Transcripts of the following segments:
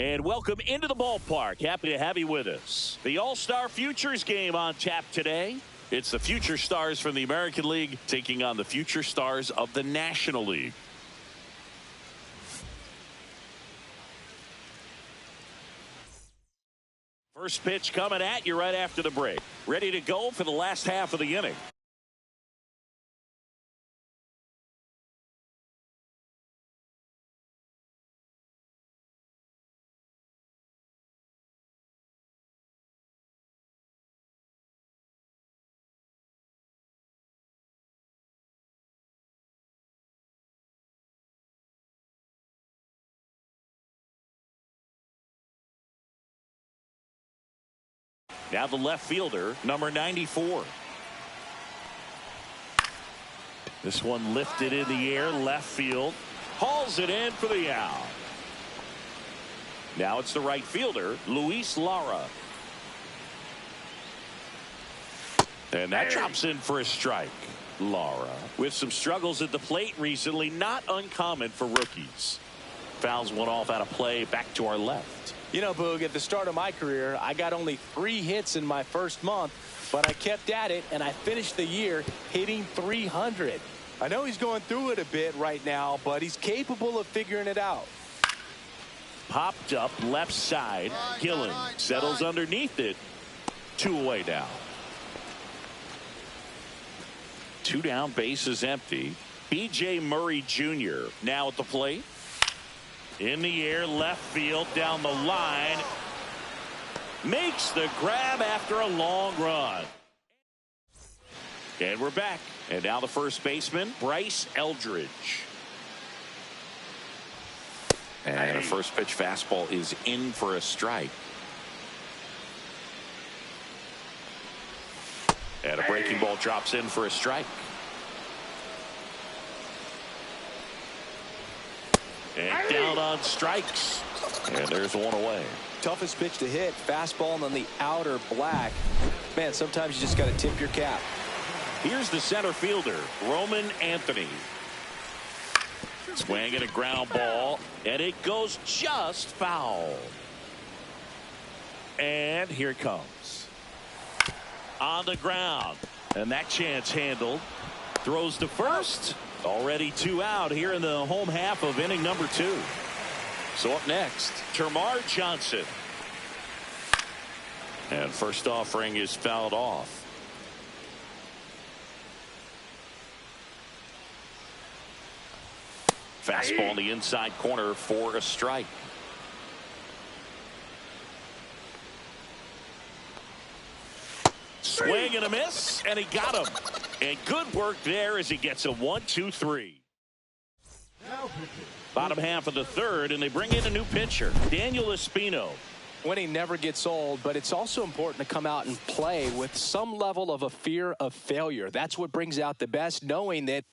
And welcome into the ballpark. Happy to have you with us. The All-Star Futures game on tap today. It's the Future Stars from the American League taking on the Future Stars of the National League. First pitch coming at you right after the break. Ready to go for the last half of the inning. Now the left fielder, number 94. This one lifted in the air, left field. Hauls it in for the out. Now it's the right fielder, Luis Lara. And that chops in for a strike. Lara, with some struggles at the plate recently, not uncommon for rookies. Fouls one off out of play, back to our left. You know, Boog, at the start of my career, I got only 3 hits in my first month, but I kept at it, and I finished the year hitting 300. I know he's going through it a bit right now, but he's capable of figuring it out. Popped up left side. Gillen settles underneath it. 2 away now. 2 down, base is empty. B.J. Murray Jr. now at the plate. In the air, left field, down the line. Makes the grab after a long run. And we're back. And now the first baseman, Bryce Eldridge. And a first pitch fastball is in for a strike. And a breaking ball drops in for a strike. And down on strikes. And there's one away. Toughest pitch to hit, fastball on the outer black. Man, sometimes you just got to tip your cap. Here's the center fielder, Roman Anthony. Swinging a ground ball, and it goes just foul. And here it comes. On the ground. And that chance handled. Throws to first. Already 2 out here in the home half of inning number 2. So up next, Termarr Johnson. And first offering is fouled off. Fastball in the inside corner for a strike. Swing and a miss, and he got him. And good work there as he gets a 1-2-3. Bottom half of the third, and they bring in a new pitcher, Daniel Espino. Winning never gets old, but it's also important to come out and play with some level of a fear of failure. That's what brings out the best, knowing that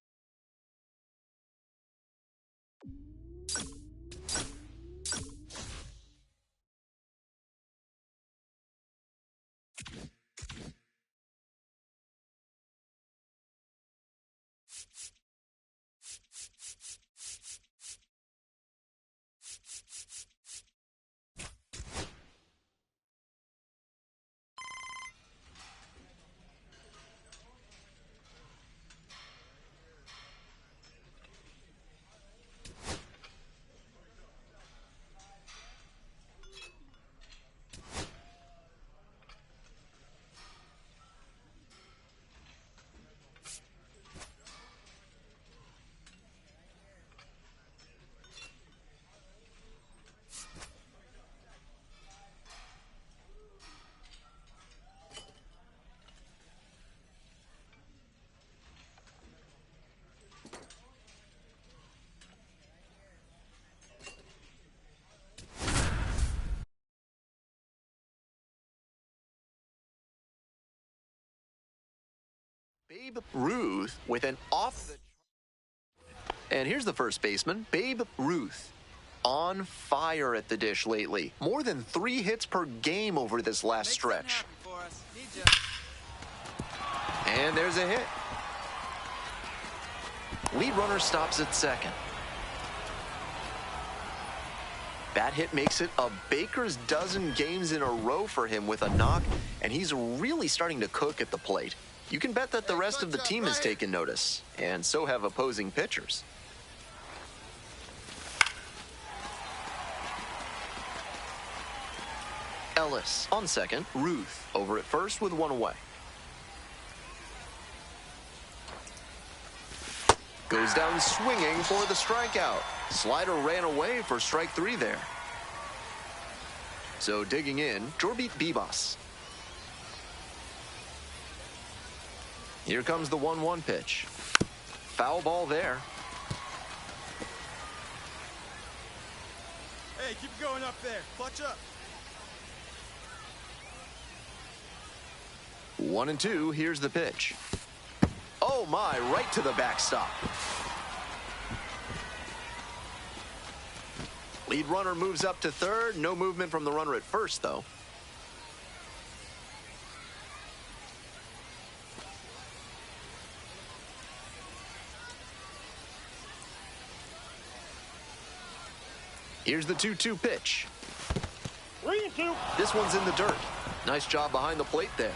Babe Ruth with an off the... And here's the first baseman, Babe Ruth. On fire at the dish lately. More than 3 hits per game over this last stretch. And there's a hit. Lead runner stops at second. That hit makes it a baker's dozen games in a row for him with a knock, and he's really starting to cook at the plate. You can bet that the rest of the team has taken notice, and so have opposing pitchers. Ellis on second, Ruth over at first with one away. Goes down swinging for the strikeout. Slider ran away for strike three there. So digging in, Mlb Bibas. Here comes the 1-1 pitch. Foul ball there. Hey, keep going up there. Clutch up. 1-2, here's the pitch. Oh my, right to the backstop. Lead runner moves up to third. No movement from the runner at first, though. Here's the 2-2 pitch. 3-2. This one's in the dirt. Nice job behind the plate there.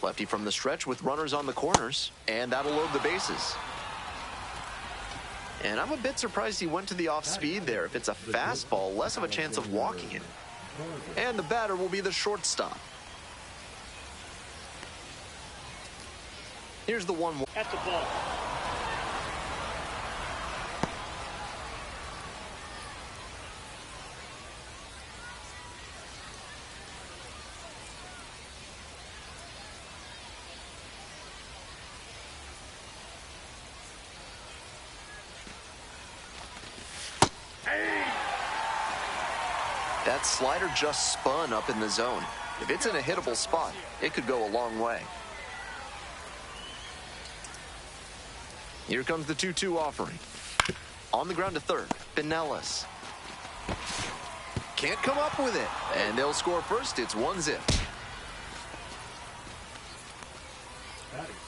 Lefty from the stretch with runners on the corners, and that'll load the bases. And I'm a bit surprised he went to the off speed there. If it's a fastball, less of a chance of walking it. And the batter will be the shortstop. Here's the 1-1. At the ball. That slider just spun up in the zone. If it's in a hittable spot, it could go a long way. Here comes the 2-2 offering. On the ground to third, Pinellas. Can't come up with it. And they'll score first. It's 1-0.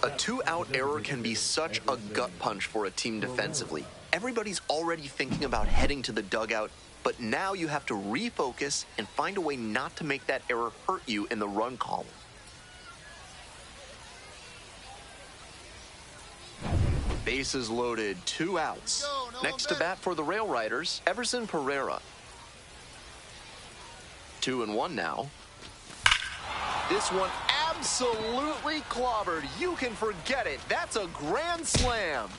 A 2-out error can be such a gut punch for a team defensively. Everybody's already thinking about heading to the dugout, but now you have to refocus and find a way not to make that error hurt you in the run column. Bases loaded, 2 outs. Next to bat for the Rail Riders, Everson Pereira. 2-1 now. This one absolutely clobbered. You can forget it. That's a grand slam.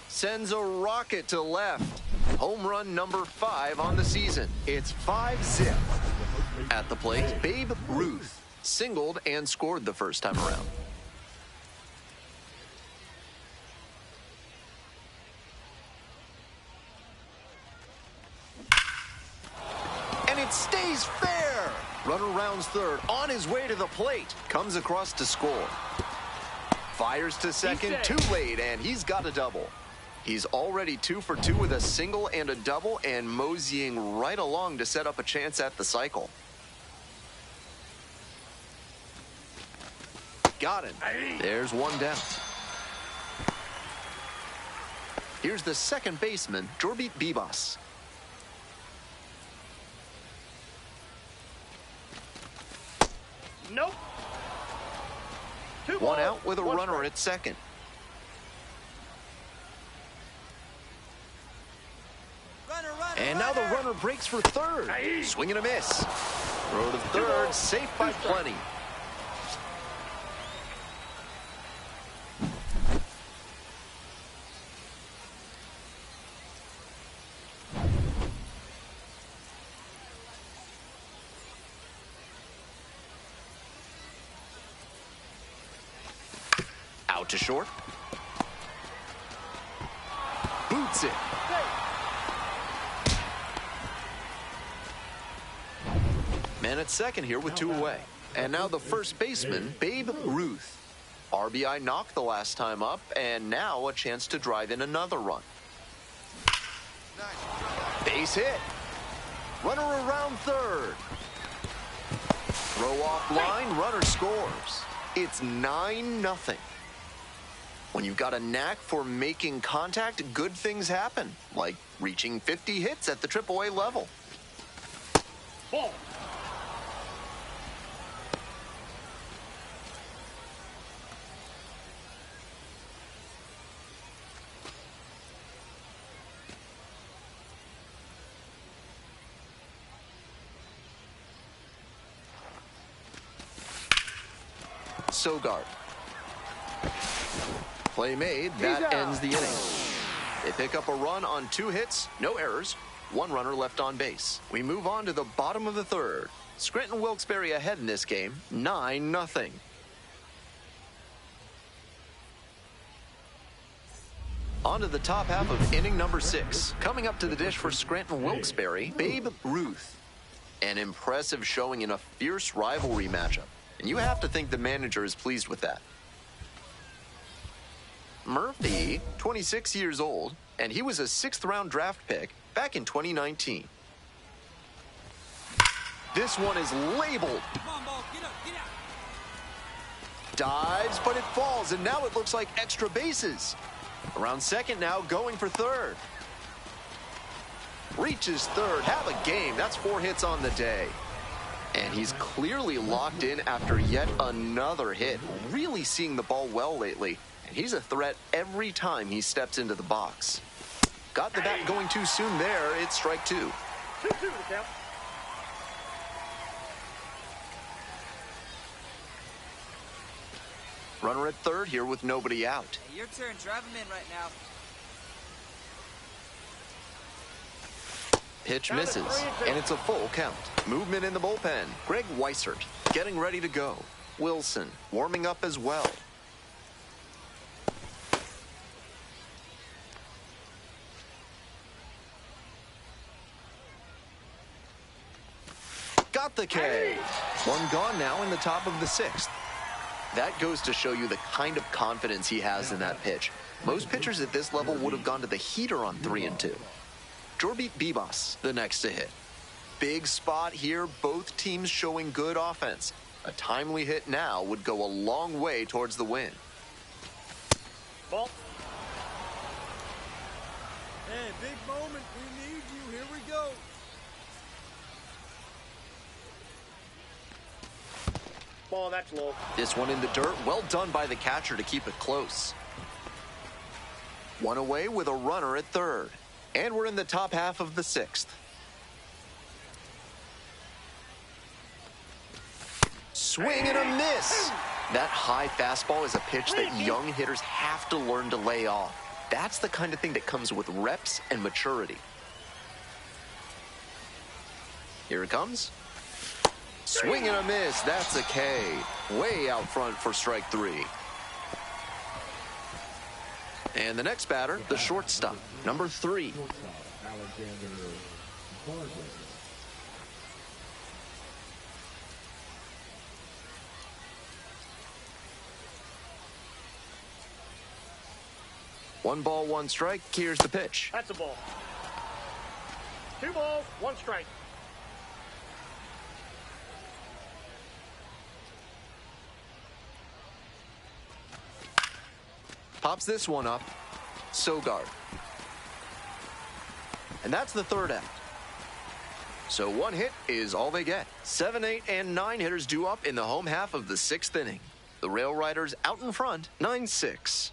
Sends a rocket to left. Home run number 5 on the season. It's 5-0. At the plate, Babe Ruth singled and scored the first time around. And it stays fair. Runner rounds third, on his way to the plate. Comes across to score. Fires to second, too late, and he's got a double. He's already 2 for 2 with a single and a double, and moseying right along to set up a chance at the cycle. Got him. There's one down. Here's the second baseman, Mlb Bibas. Nope. 2 One balls, out with a 1 runner strike. at second. And now the runner breaks for third. Swing and a miss. Throw to third, safe by plenty. Out to short. Boots it. Man at second here with 2 away. And now the first baseman, Babe Ruth. RBI knocked the last time up, and now a chance to drive in another run. Base hit. Runner around third. Throw off line, runner scores. It's 9-0. When you've got a knack for making contact, good things happen, like reaching 50 hits at the AAA level. Ball. Sogard. Play made. That ends the inning. They pick up a run on 2 hits, no errors, 1 runner left on base. We move on to the bottom of the 3rd. Scranton Wilkes-Barre ahead in this game, 9-0. On to the top half of inning number 6. Coming up to the dish for Scranton Wilkes-Barre, Babe Ruth. An impressive showing in a fierce rivalry matchup. And you have to think the manager is pleased with that. Murphy, 26 years old, and he was a 6th-round draft pick back in 2019. This one is labeled. Come on, ball. Get up, get out. Dives, but it falls, and now it looks like extra bases. Around second now, going for third. Reaches third, have a game. That's 4 hits on the day. And he's clearly locked in after yet another hit. Really seeing the ball well lately. And he's a threat every time he steps into the box. Got the bat going too soon there. It's strike 2. 2-2 the count. Runner at third here with nobody out. Hey, your turn. Drive him in right now. Pitch misses, and it's a full count. Movement in the bullpen. Greg Weissert getting ready to go. Wilson warming up as well. Got the K. 1 gone now in the top of the 6th. That goes to show you the kind of confidence he has in that pitch. Most pitchers at this level would have gone to the heater on 3-2. Jorbeat Bibas, the next to hit. Big spot here, both teams showing good offense. A timely hit now would go a long way towards the win. Ball. Hey, big moment. We need you. Here we go. Ball, that's low. This one in the dirt, well done by the catcher to keep it close. 1 away with a runner at third. And we're in the top half of the 6th. Swing and a miss. That high fastball is a pitch that young hitters have to learn to lay off. That's the kind of thing that comes with reps and maturity. Here it comes. Swing and a miss. That's a K. Way out front for strike 3. And the next batter, the shortstop, number 3. One ball, 1 strike. Here's the pitch. That's a ball. 2 balls, 1 strike. Pops this one up. Sogard. And that's the 3rd out. So 1 hit is all they get. 7, 8, and 9 hitters due up in the home half of the 6th inning. The Rail Riders out in front, 9-6.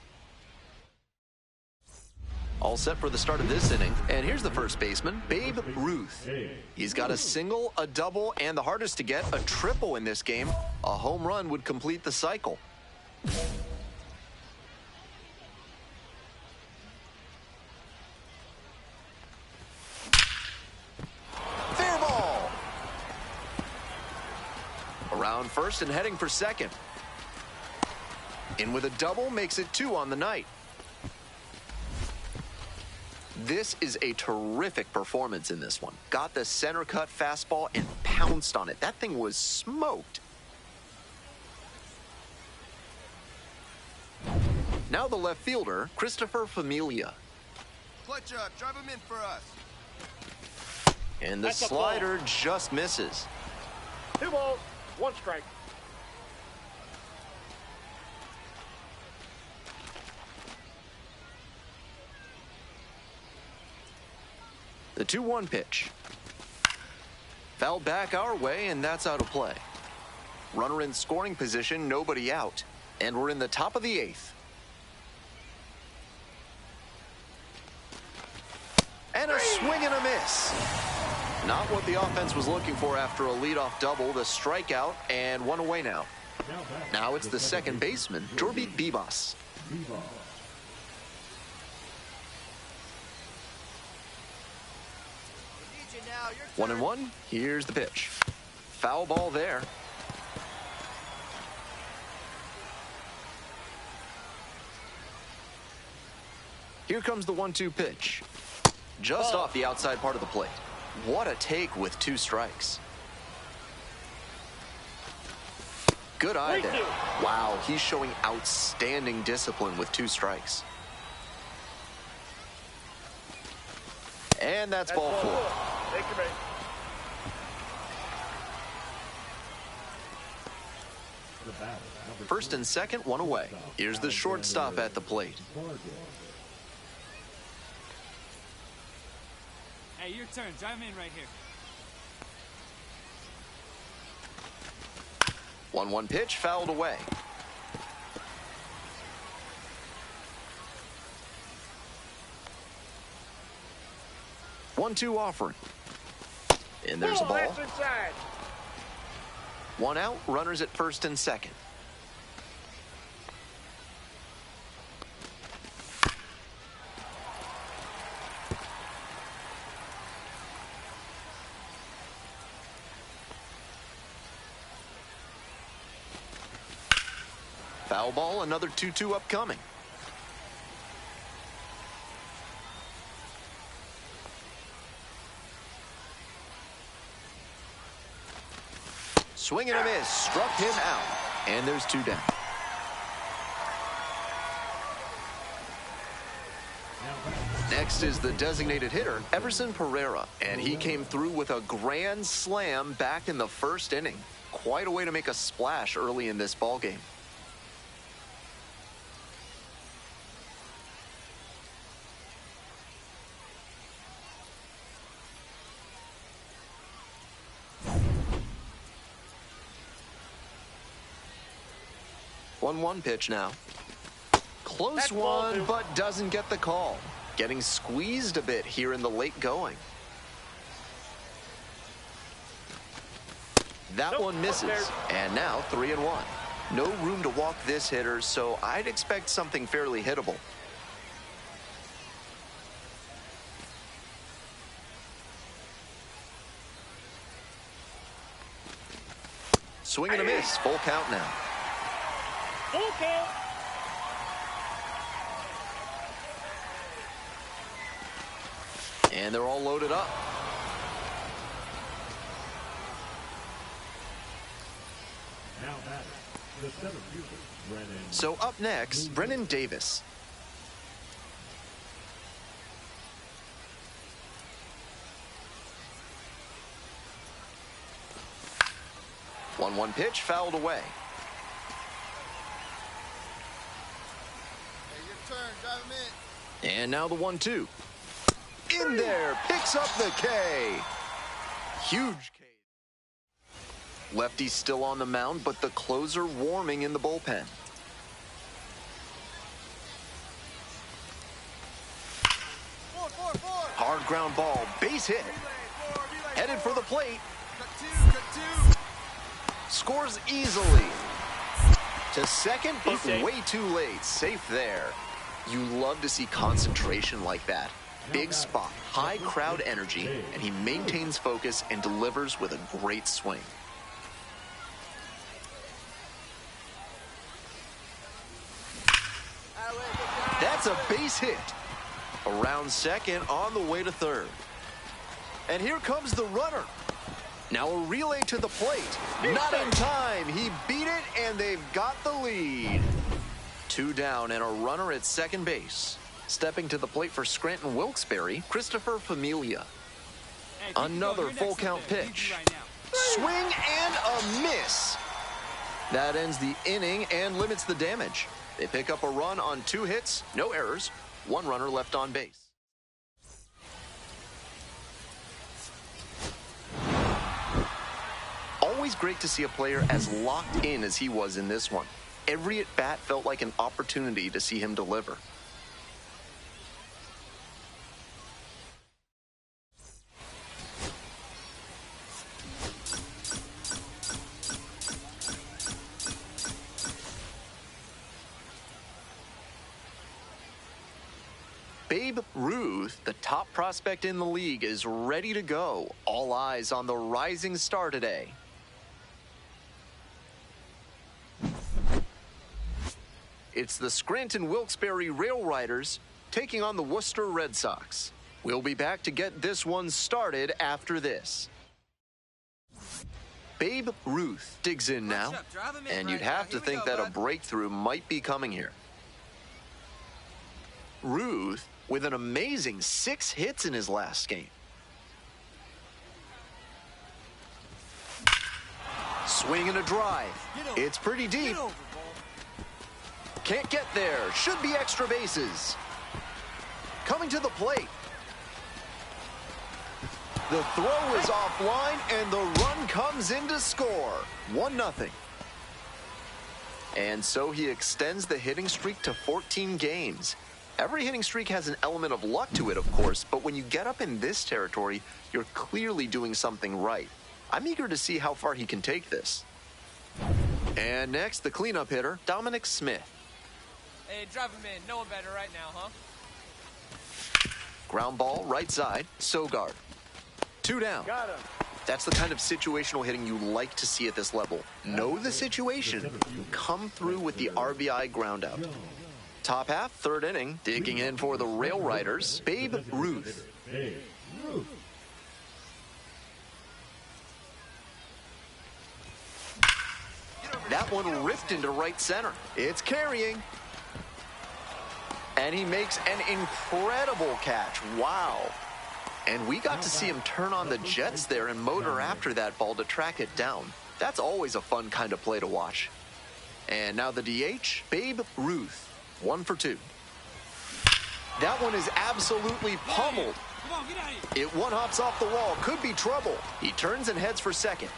All set for the start of this inning. And here's the first baseman, Babe Ruth. He's got a single, a double, and the hardest to get, a triple in this game. A home run would complete the cycle. Around first and heading for second. In with a double makes it 2 on the night. This is a terrific performance in this one. Got the center cut fastball and pounced on it. That thing was smoked. Now the left fielder, Christopher Familia. Clutch up. Drive him in for us. And the slider just misses. 2 balls, One strike. The 2-1 pitch. Fouled back our way, and that's out of play. Runner in scoring position, nobody out. And we're in the top of the 8th. And a swing and a miss. Not what the offense was looking for after a leadoff double, the strikeout, and one away now. Now it's the second baseman, Mlb Bibas. 1-1. Here's the pitch. Foul ball there. Here comes the 1-2 pitch. Just off the outside part of the plate. What a take with 2 strikes. Good eye there. Wow, he's showing outstanding discipline with 2 strikes. And that's ball 4. Take your bait. First and second, one away. Here's the shortstop at the plate. Hey, your turn. Drive him in right here. 1-1 pitch, fouled away. One-two offering. And there's a ball. That's inside. 1 out, runners at first and second. Foul ball, another 2-2 upcoming. Swing and a miss, struck him out. And there's 2 down. Next is the designated hitter, Everson Pereira. And he came through with a grand slam back in the first inning. Quite a way to make a splash early in this ballgame. One pitch now. Close one, but doesn't get the call. Getting squeezed a bit here in the late going. That one misses. And now 3-1. No room to walk this hitter, so I'd expect something fairly hittable. Swing and a miss. Full count now. Full count. And they're all loaded up. So up next, Brennan Davis. One pitch, fouled away. Hey, your turn. Drive him in. And now the 1-2. In there, picks up the K. Huge K. Lefty's still on the mound, but the closer warming in the bullpen. Hard ground ball, base hit. Headed for the plate. Cut two. Scores easily. To second, but way too late. Safe there. You love to see concentration like that. Big spot, high crowd energy, and he maintains focus and delivers with a great swing. That's a base hit. Around second, on the way to third. And here comes the runner. Now a relay to the plate. Not in time. He beat it, and they've got the lead. 2 down and a runner at second base. Stepping to the plate for Scranton Wilkes-Barre, Christopher Familia. Another full count pitch. Swing and a miss. That ends the inning and limits the damage. They pick up a run on 2 hits, no errors, 1 runner left on base. Always great to see a player as locked in as he was in this one. Every at-bat felt like an opportunity to see him deliver. Babe Ruth, the top prospect in the league, is ready to go. All eyes on the rising star today. It's the Scranton Wilkes-Barre Rail Riders taking on the Worcester Red Sox. We'll be back to get this one started after this. Babe Ruth digs in now, and you'd have to think that a breakthrough might be coming here. Ruth with an amazing 6 hits in his last game. Swing and a drive. It's pretty deep. Can't get there. Should be extra bases. Coming to the plate. The throw is offline, and the run comes in to score. 1-0. And so he extends the hitting streak to 14 games. Every hitting streak has an element of luck to it, of course, but when you get up in this territory, you're clearly doing something right. I'm eager to see how far he can take this. And next, the cleanup hitter, Dominic Smith. Hey, drive him in. No one better right now, huh? Ground ball, right side, Sogard. 2 down. Got him. That's the kind of situational hitting you like to see at this level. Know the situation. Come through with the RBI ground out. Top half, 3rd inning, digging in for the Rail Riders, Babe Ruth. That one ripped into right center. It's carrying. And he makes an incredible catch. Wow. And we got to see him turn on the jets there and motor after that ball to track it down. That's always a fun kind of play to watch. And now the DH, Babe Ruth. 1 for 2. That one is absolutely pummeled. It one-hops off the wall. Could be trouble. He turns and heads for second.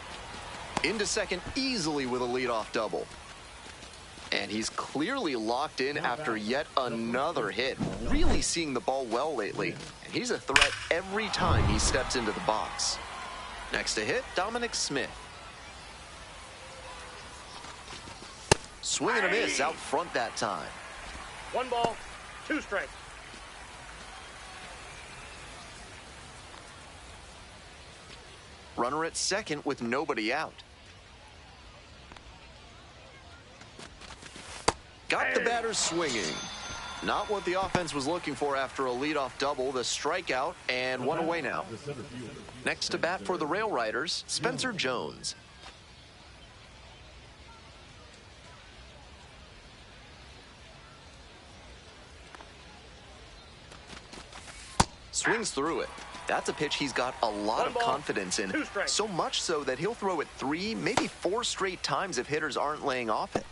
Into second easily with a leadoff double. And he's clearly locked in after yet another hit. Really seeing the ball well lately. And he's a threat every time he steps into the box. Next to hit, Dominic Smith. Swing and a miss out front that time. 1 ball, 2 strikes. Runner at second with nobody out. Got the batter swinging. Not what the offense was looking for after a leadoff double, the strikeout, and 1 away now. Next to bat for the Rail Riders, Spencer Jones. Swings through it. That's a pitch he's got a lot of confidence in. So much so that he'll throw it 3, maybe 4 straight times if hitters aren't laying off it.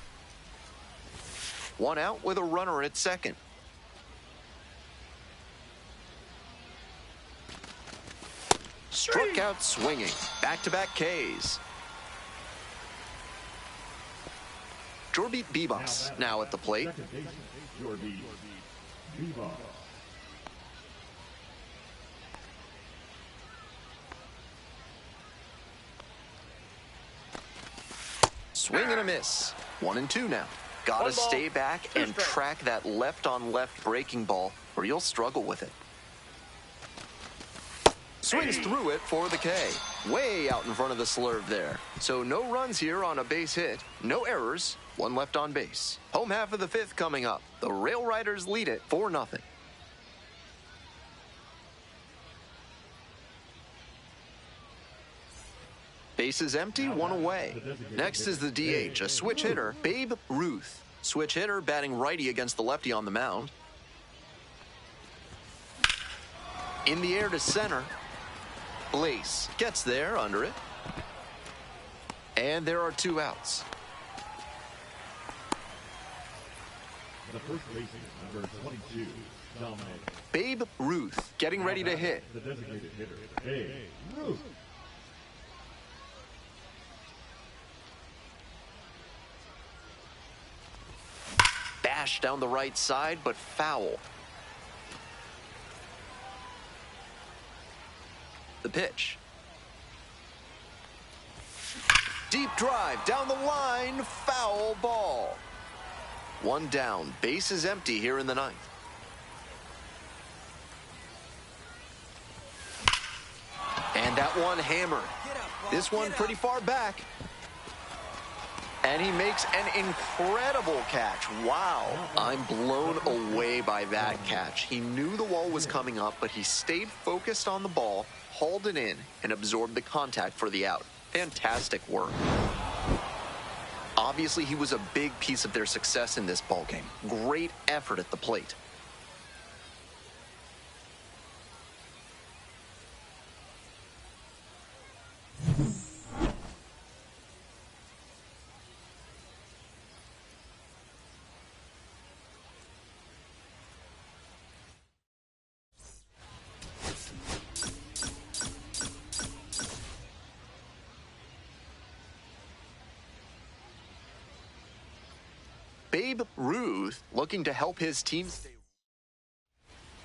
1 out with a runner at second. Struck out swinging. Back-to-back Ks. Jorby Bebas now at the plate. Swing and a miss. 1 and 2 now. Gotta stay back and track that left-on-left breaking ball, or you'll struggle with it. Swings through it for the K. Way out in front of the slurve there. So no runs here on a base hit. No errors. 1 left on base. Home half of the 5th coming up. The Rail Riders lead it 4-0. Bases empty, 1 away. Next is the DH, a switch hitter, Babe Ruth. Switch hitter batting righty against the lefty on the mound. In the air to center. Blaze gets there under it. And there are 2 outs. The first baseman, number 22, Dominic. Babe Ruth getting ready to hit. The designated hitter, Babe Ruth. Bash down the right side, but foul. The pitch. Deep drive down the line, foul ball. 1 down, base is empty here in the 9th. And that one hammered. This one pretty far back. And he makes an incredible catch. Wow. I'm blown away by that catch. He knew the wall was coming up, but he stayed focused on the ball, hauled it in, and absorbed the contact for the out. Fantastic work. Obviously, he was a big piece of their success in this ballgame. Great effort at the plate. Babe Ruth looking to help his team stay.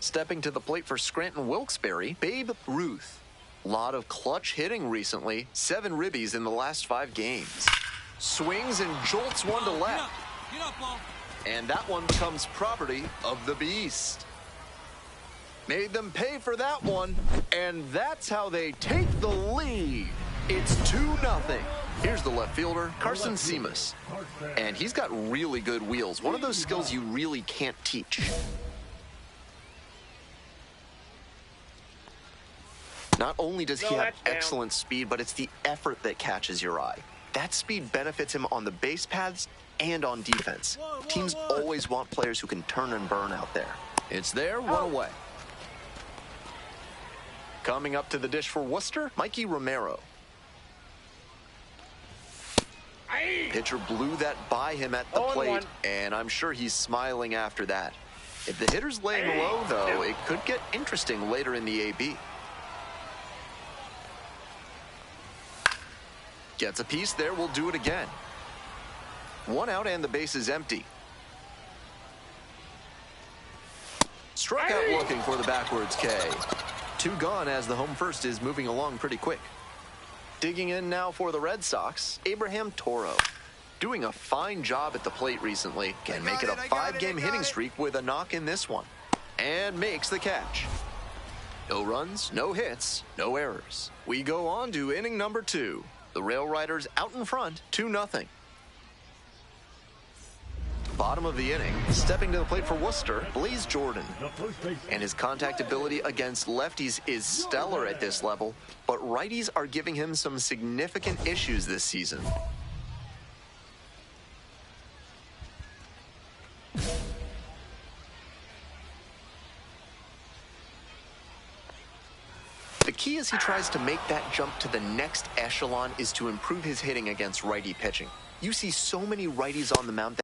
Stepping to the plate for Scranton Wilkes-Barre, Babe Ruth. Lot of clutch hitting recently. 7 ribbies in the last 5 games. Swings and jolts one to left. Get up, ball. And that one becomes property of the Beast. Made them pay for that one. And that's how they take the lead. It's 2-0. Here's the left fielder, Carson Seamus. And he's got really good wheels. One of those skills you really can't teach. Not only does he have excellent speed, but it's the effort that catches your eye. That speed benefits him on the base paths and on defense. Teams always want players who can turn and burn out there. It's there, 1 away. Coming up to the dish for Worcester, Mikey Romero. Pitcher blew that by him at the plate, and I'm sure he's smiling after that. If the hitter's laying low, though, it could get interesting later in the AB. Gets a piece there, we'll do it again. 1 out and the base is empty. Struck out looking for the backwards K. 2 gone as the home first is moving along pretty quick. Digging in now for the Red Sox, Abraham Toro. Doing a fine job at the plate recently. Can make it a 5-game hitting streak with a knock in this one. And makes the catch. No runs, no hits, no errors. We go on to inning number 2. The Rail Riders out in front, 2-0. Bottom of the inning, stepping to the plate for Worcester, Blaze Jordan. And his contact ability against lefties is stellar at this level, but righties are giving him some significant issues this season. The key as he tries to make that jump to the next echelon is to improve his hitting against righty pitching. You see so many righties on the mound that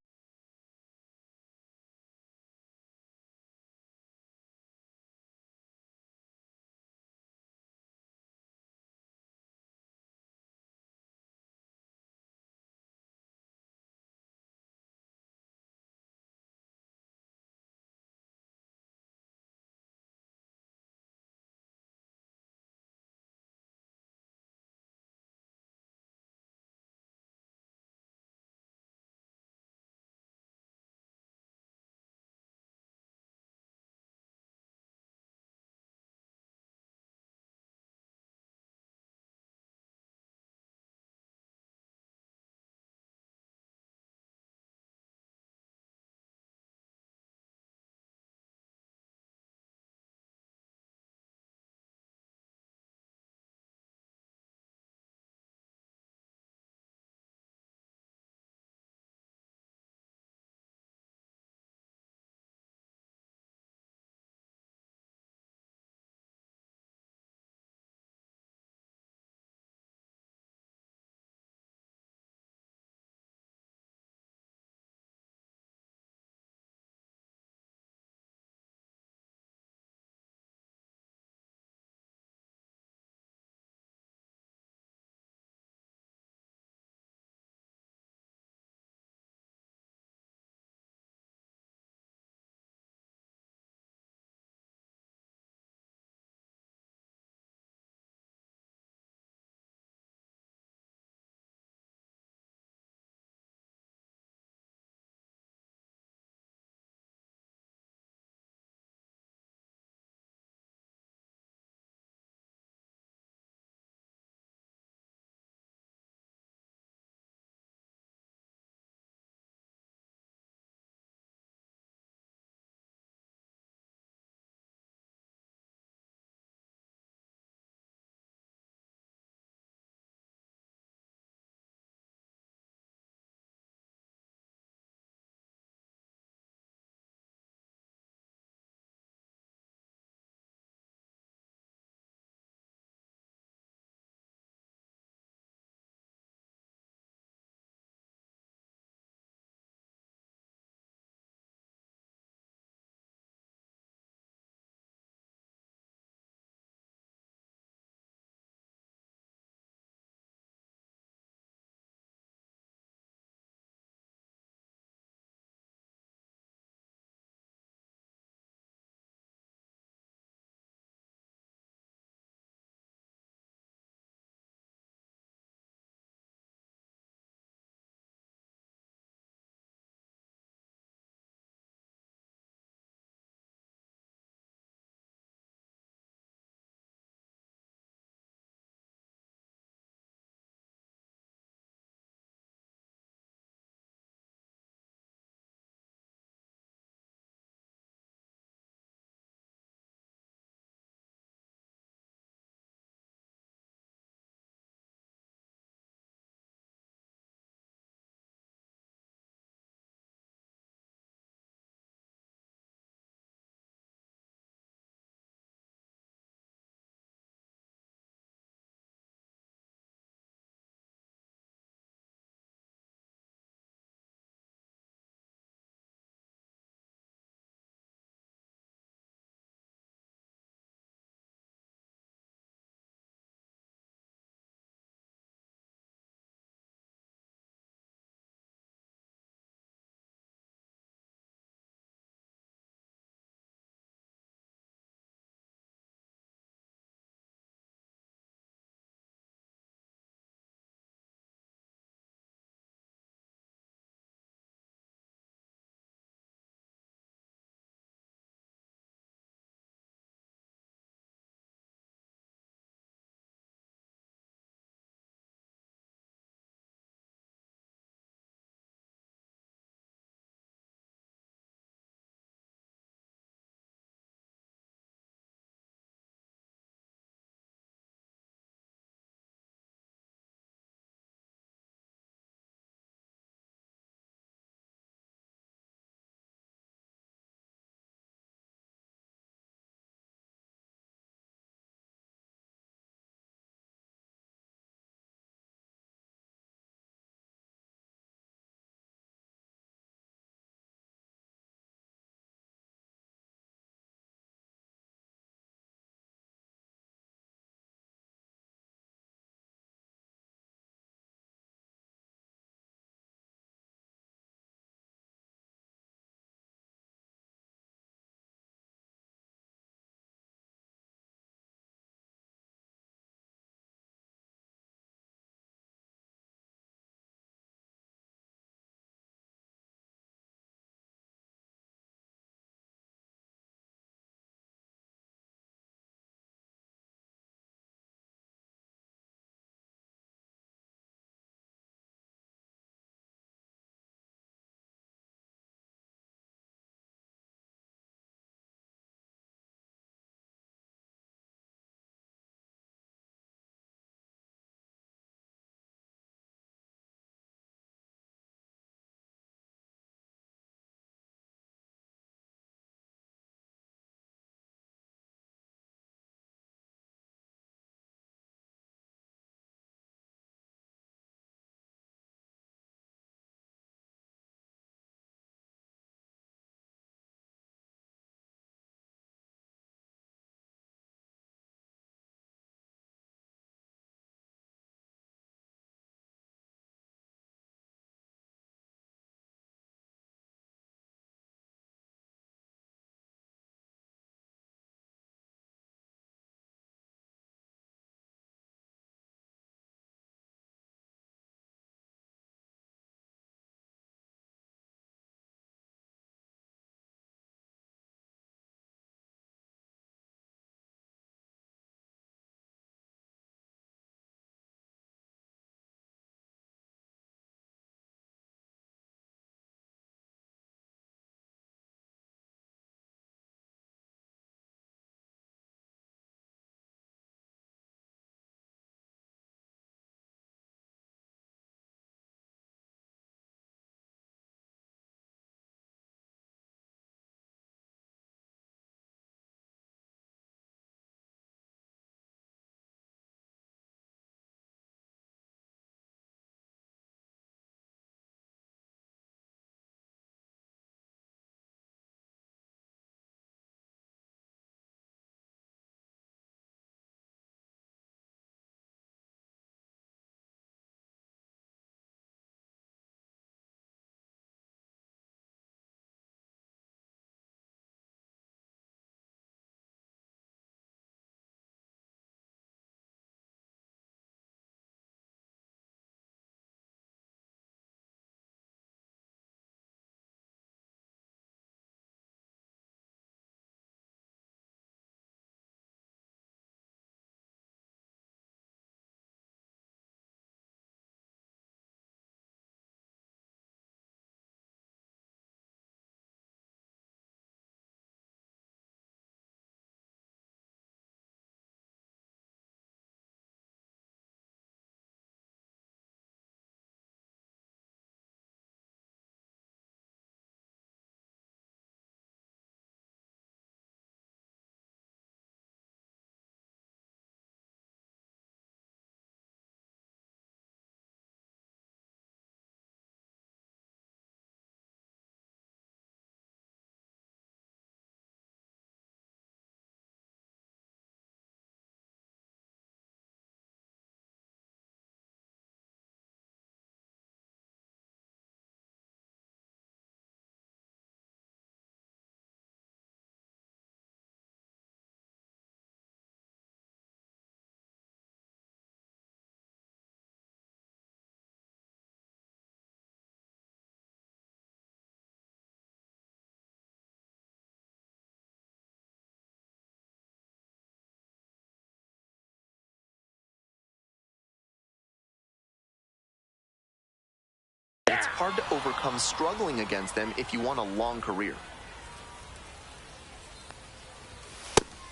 hard to overcome struggling against them if you want a long career.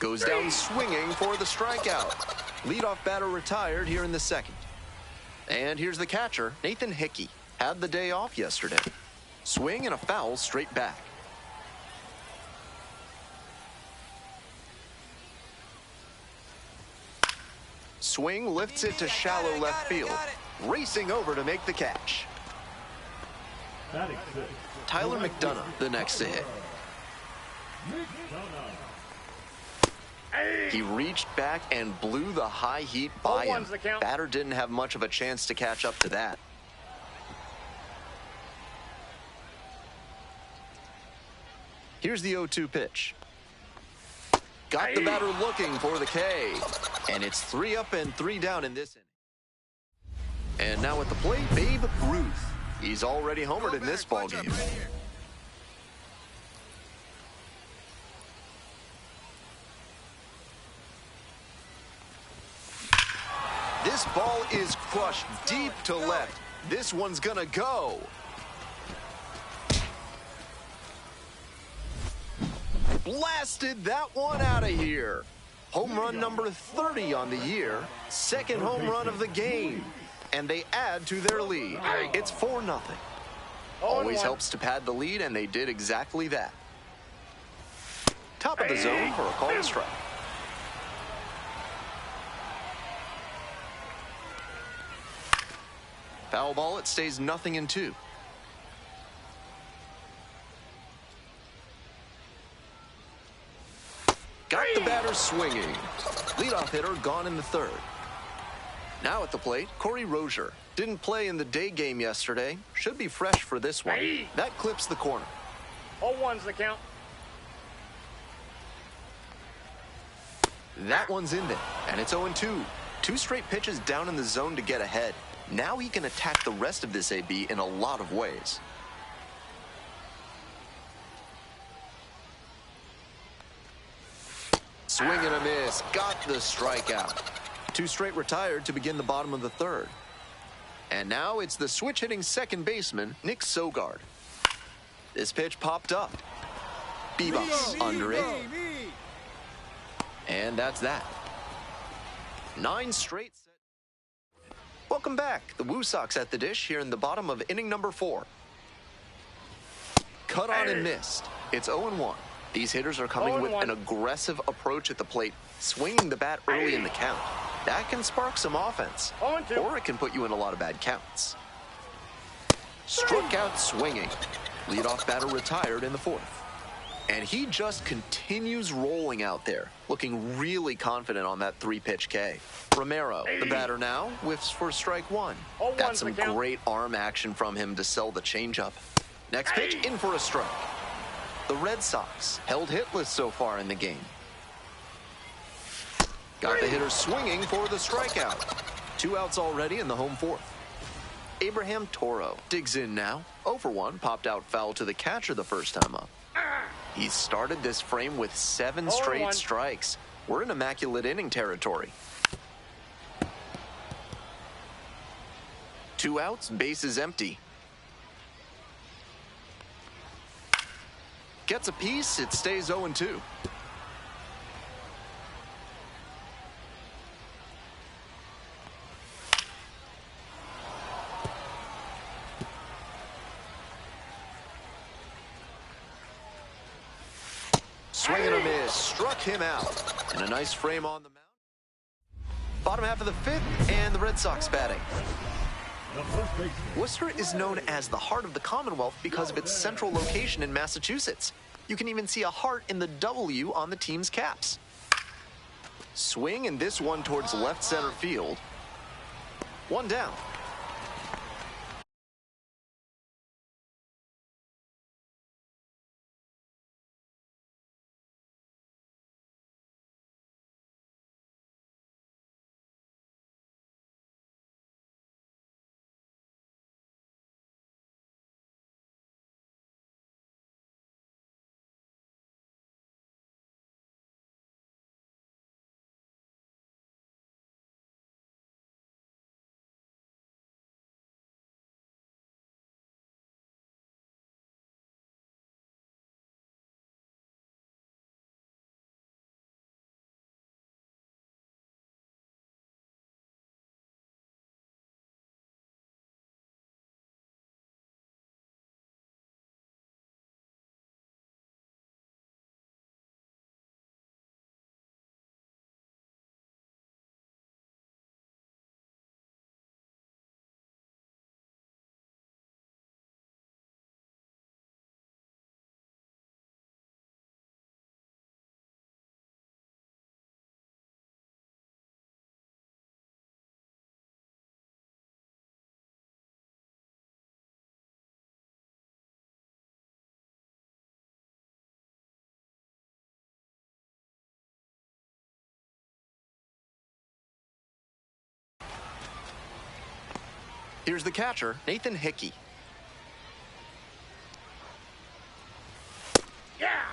Goes down swinging for the strikeout. Leadoff batter retired here in the second. And here's the catcher, Nathan Hickey. Had the day off yesterday. Swing and a foul straight back. Swing lifts it to shallow left field. Racing over to make the catch. Tyler McDonough, the next to hit. He reached back and blew the high heat by him. Batter didn't have much of a chance to catch up to that. Here's the 0-2 pitch. Got the batter looking for the K. And it's 3 up and 3 down in this inning. And now at the plate, Babe Ruth. He's already homered in this ballgame. This ball is crushed deep to left. This one's gonna go. Blasted that one out of here. Home run number 30 on the year. Second home run of the game. And they add to their lead. It's 4-0. Always helps to pad the lead, and they did exactly that. Top of the zone for a call to strike. Foul ball, it stays 0-2. Got the batter swinging. Leadoff hitter gone in the third. Now at the plate, Corey Rozier. Didn't play in the day game yesterday. Should be fresh for this one. That clips the corner. 0-1's the count. That one's in there, and it's 0-2. 2 straight pitches down in the zone to get ahead. Now he can attack the rest of this AB in a lot of ways. Swing and a miss. Got the strikeout. 2 straight retired to begin the bottom of the third. And now it's the switch-hitting second baseman, Nick Sogard. This pitch popped up. Bebas under it. And that's that. 9 straight. Welcome back. The Woo Sox at the dish here in the bottom of inning number 4. Cut on and missed. It's 0-1. These hitters are coming with an aggressive approach at the plate, swinging the bat early in the count. That can spark some offense, or it can put you in a lot of bad counts. Struck out swinging. Leadoff batter retired in the 4th. And he just continues rolling out there, looking really confident on that 3-pitch K. Romero, the batter now, whiffs for strike 1. That's some great arm action from him to sell the changeup. Next pitch, in for a strike. The Red Sox held hitless so far in the game. Got the hitter swinging for the strikeout. 2 outs already in the home 4th. Abraham Toro digs in now. 0-for-1, popped out foul to the catcher the first time up. He's started this frame with 7 straight strikes. We're in immaculate inning territory. 2 outs, bases empty. Gets a piece, it stays 0-2. Swing and a miss, struck him out. And a nice frame on the mound. Bottom half of the 5th, and the Red Sox batting. Worcester is known as the heart of the Commonwealth because of its central location in Massachusetts. You can even see a heart in the W on the team's caps. Swing, and this one towards left center field. 1 down. Here's the catcher, Nathan Hickey.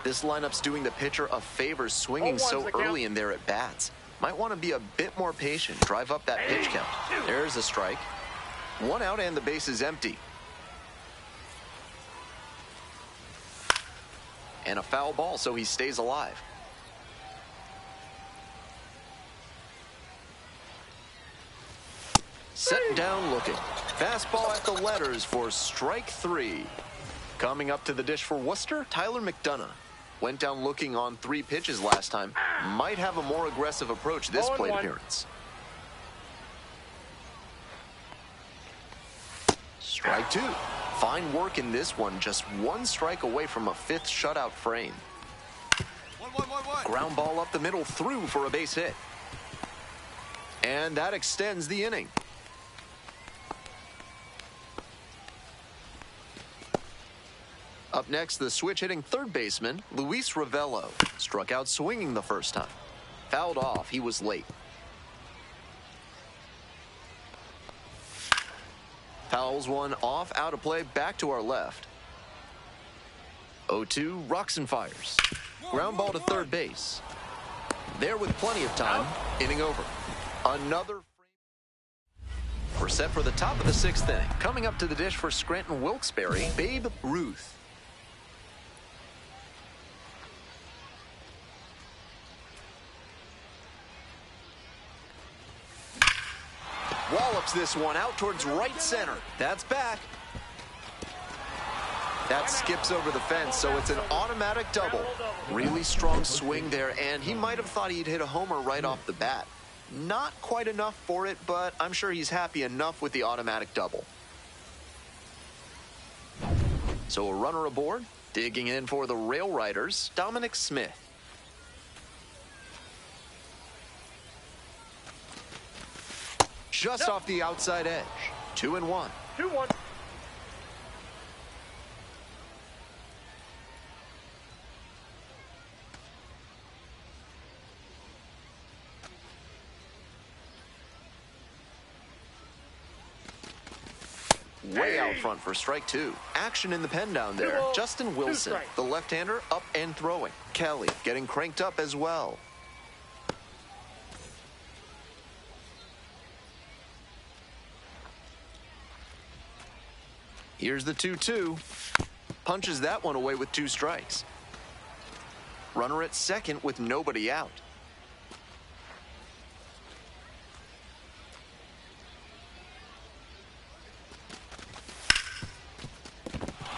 This lineup's doing the pitcher a favor swinging so early in there at bats. Might want to be a bit more patient, drive up that pitch count. There's a strike. 1 out and the base is empty. And a foul ball, so he stays alive. Set down looking. Fastball at the letters for strike 3. Coming up to the dish for Worcester, Tyler McDonough. Went down looking on 3 pitches last time. Might have a more aggressive approach this plate appearance. Strike 2. Fine work in this one. Just 1 strike away from a 5th shutout frame. Ground ball up the middle through for a base hit. And that extends the inning. Up next, the switch-hitting third baseman, Luis Ravello. Struck out swinging the first time. Fouled off. He was late. Fouls one off, out of play, back to our left. 0-2, rocks and fires. Ground ball to third base. There with plenty of time. Inning over. Another. We're set for the top of the 6th inning. Coming up to the dish for Scranton Wilkes-Barre, Babe Ruth. Wallops this one out towards right center. That's back. That skips over the fence, so it's an automatic double. Really strong swing there, and he might have thought he'd hit a homer right off the bat. Not quite enough for it, but I'm sure he's happy enough with the automatic double. So a runner aboard, digging in for the Rail Riders, Dominic Smith. Just off the outside edge. 2-1. 2-1. Way out front for strike 2. Action in the pen down there. Justin Wilson, the left-hander, up and throwing. Kelly getting cranked up as well. Here's the 2-2. Punches that one away with 2 strikes. Runner at second with nobody out.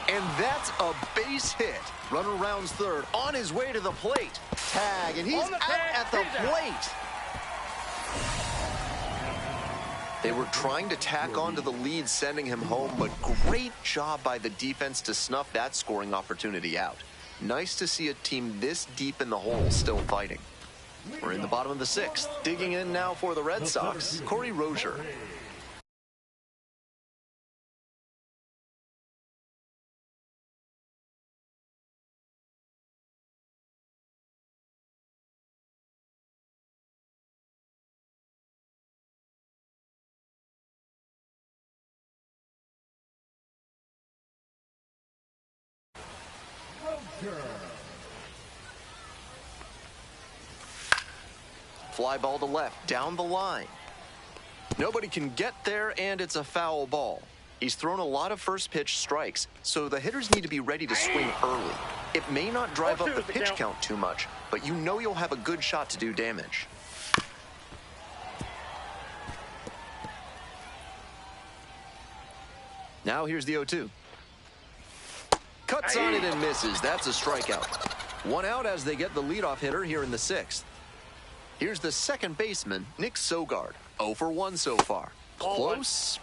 And that's a base hit. Runner rounds third, on his way to the plate. Tag, and he's out at the plate. They were trying to tack on to the lead, sending him home, but great job by the defense to snuff that scoring opportunity out. Nice to see a team this deep in the hole still fighting. We're in the bottom of the 6th. Digging in now for the Red Sox, Corey Rozier. Fly ball to left, down the line. Nobody can get there, and it's a foul ball. He's thrown a lot of first pitch strikes, so the hitters need to be ready to swing early. It may not drive up the pitch count too much, but you know you'll have a good shot to do damage. Now here's the 0-2. Cuts on it and misses. That's a strikeout. 1 out as they get the leadoff hitter here in the 6th. Here's the second baseman, Nick Sogard. 0 for 1 so far. Close,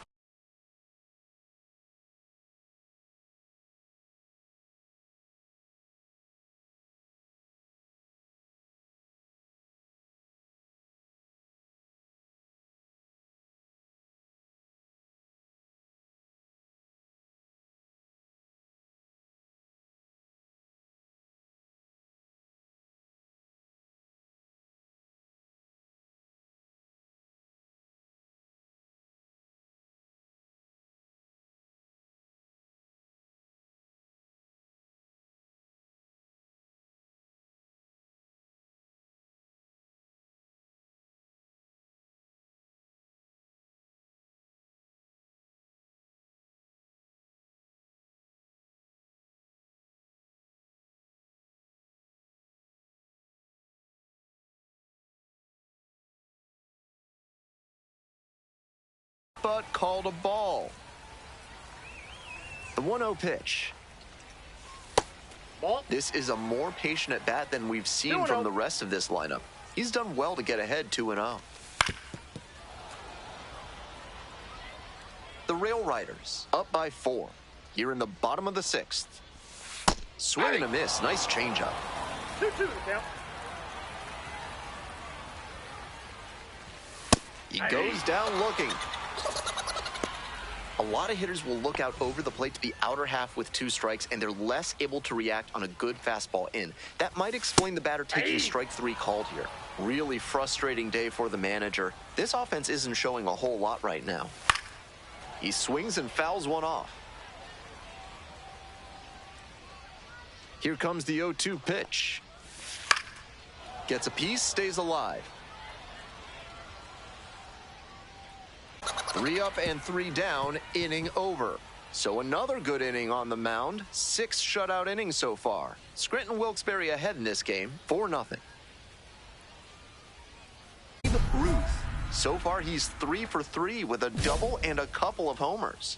but called a ball. The 1-0 pitch. Ball. This is a more patient at bat than we've seen from the rest of this lineup. He's done well to get ahead 2-0. The Rail Riders up by 4 here in the bottom of the 6th. Swing and a miss. Nice changeup. 2-2 the count. He goes down looking. A lot of hitters will look out over the plate to the outer half with 2 strikes, and they're less able to react on a good fastball in. That might explain the batter taking strike 3 called here. Really frustrating day for the manager. This offense isn't showing a whole lot right now. He swings and fouls one off. Here comes the 0-2 pitch. Gets a piece, stays alive. 3 up and 3 down, inning over. So another good inning on the mound. 6 shutout innings so far. Scranton Wilkes-Barre ahead in this game, 4-0. Ruth. So far, he's 3 for 3 with a double and a couple of homers.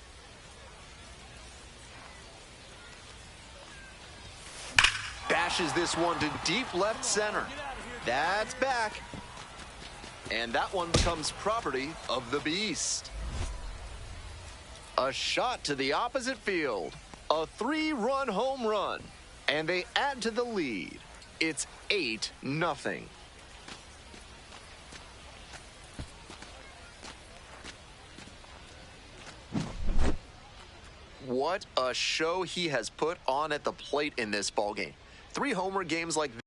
Bashes this one to deep left center. That's back. And that one becomes property of the Beast. A shot to the opposite field. A 3-run home run. And they add to the lead. It's 8-0. What a show he has put on at the plate in this ballgame. 3 homer games like this.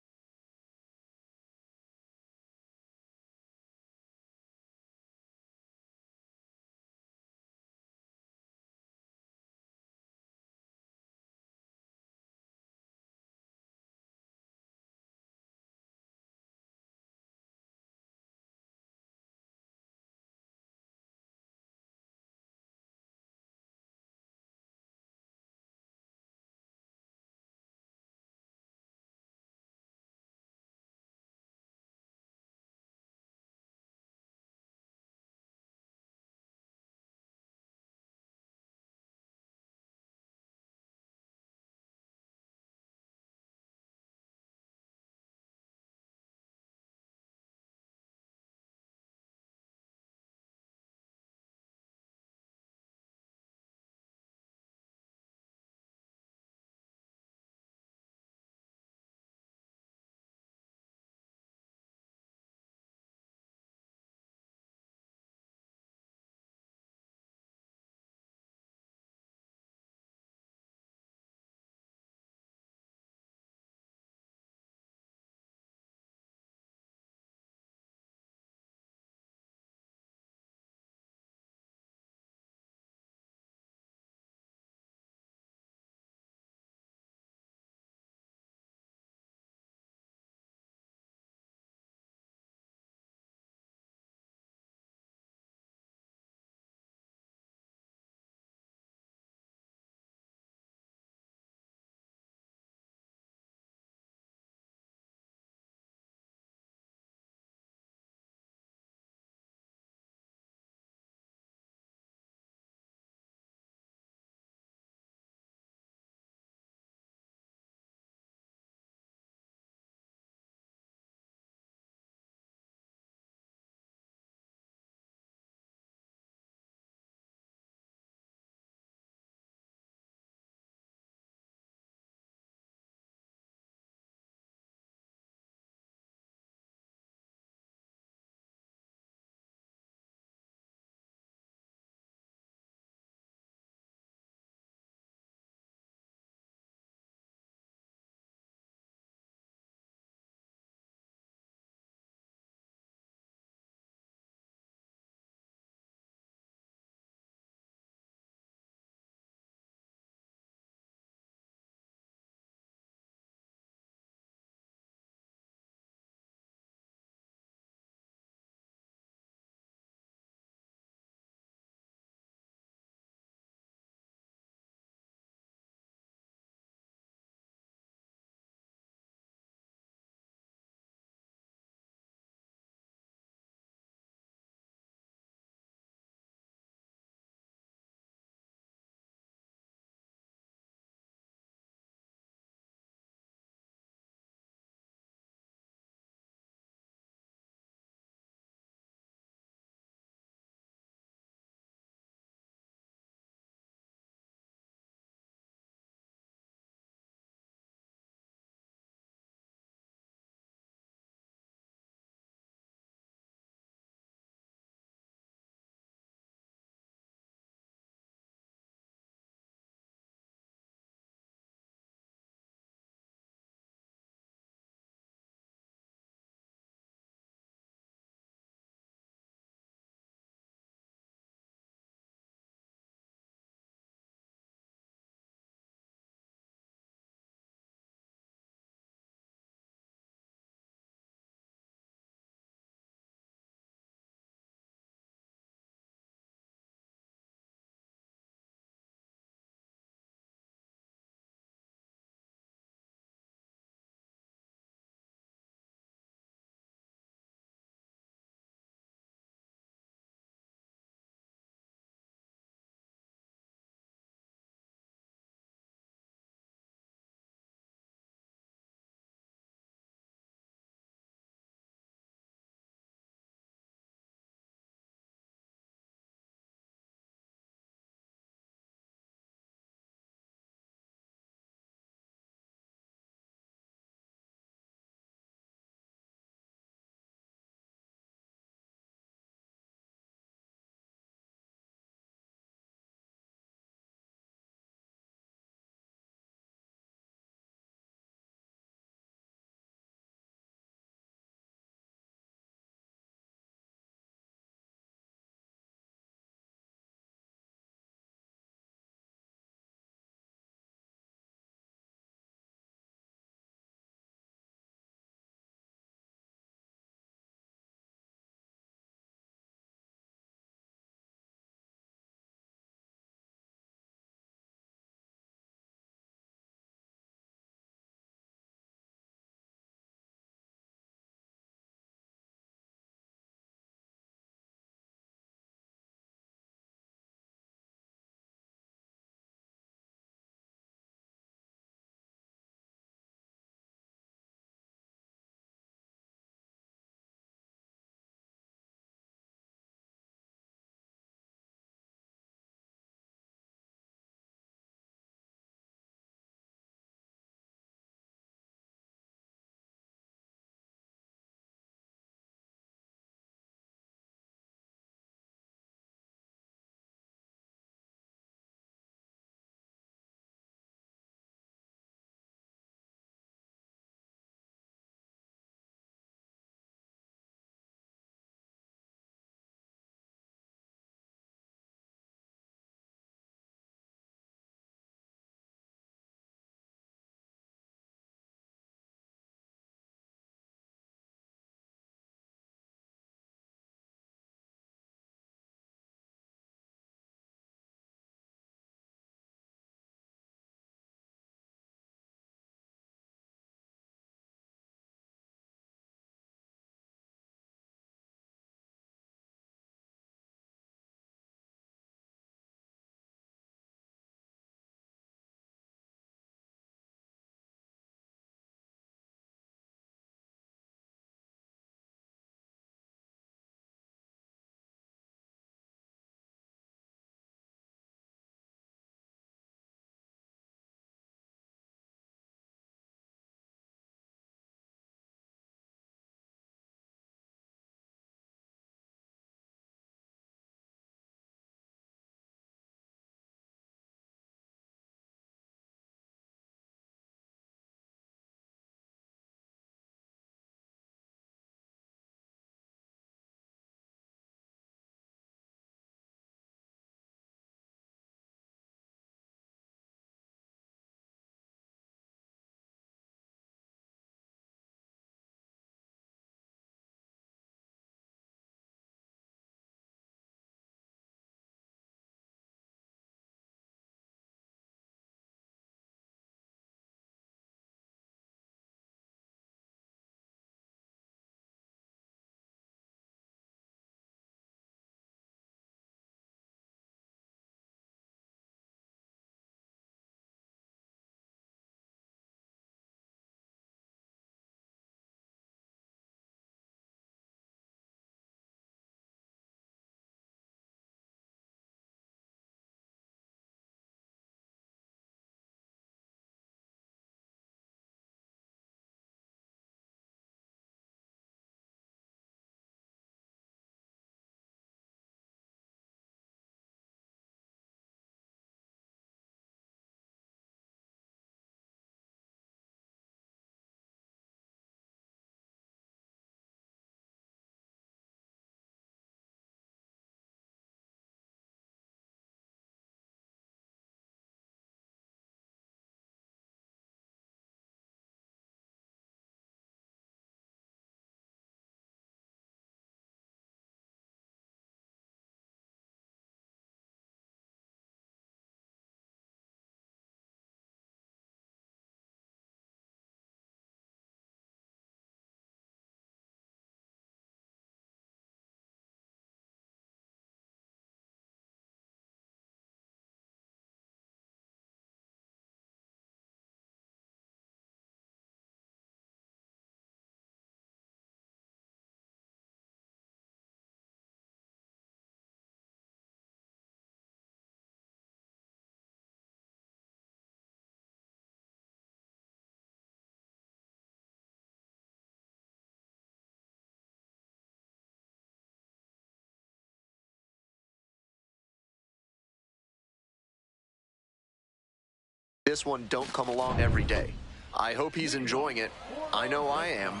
this one don't come along every day. I hope he's enjoying it. I know I am.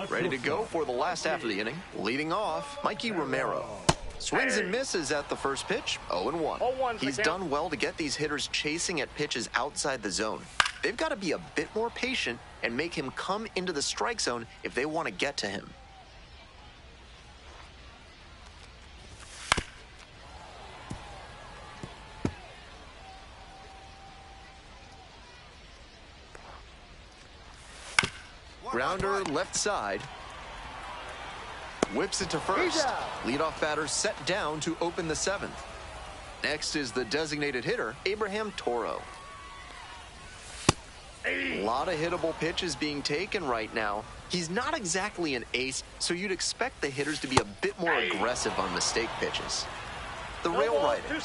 Ready to go for the last half of the inning. Leading off, Mikey Romero. Swings and misses at the first pitch, 0-1. He's done well to get these hitters chasing at pitches outside the zone. They've got to be a bit more patient and make him come into the strike zone if they want to get to him. Grounder left side. Whips it to first. Leadoff batter set down to open the seventh. Next is the designated hitter, Abraham Toro. A lot of hittable pitches being taken right now. He's not exactly an ace, so you'd expect the hitters to be a bit more aggressive on mistake pitches. The rail rider,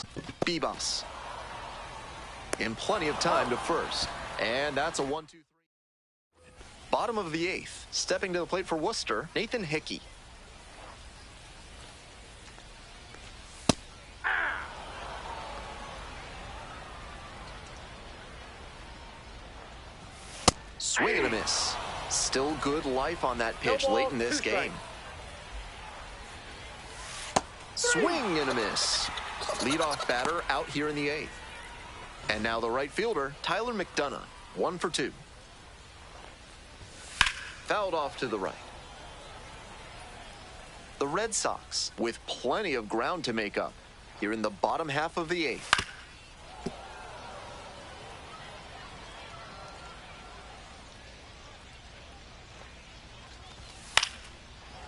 Bebas. In plenty of time to first. And that's a 1-2-3. Bottom of the eighth. Stepping to the plate for Worcester, Nathan Hickey. Swing and a miss. Still good life on that pitch late in this game. Swing and a miss. Leadoff batter out here in the eighth. And now the right fielder, Tyler McDonough, 1 for 2. Fouled off to the right. The Red Sox with plenty of ground to make up here in the bottom half of the eighth.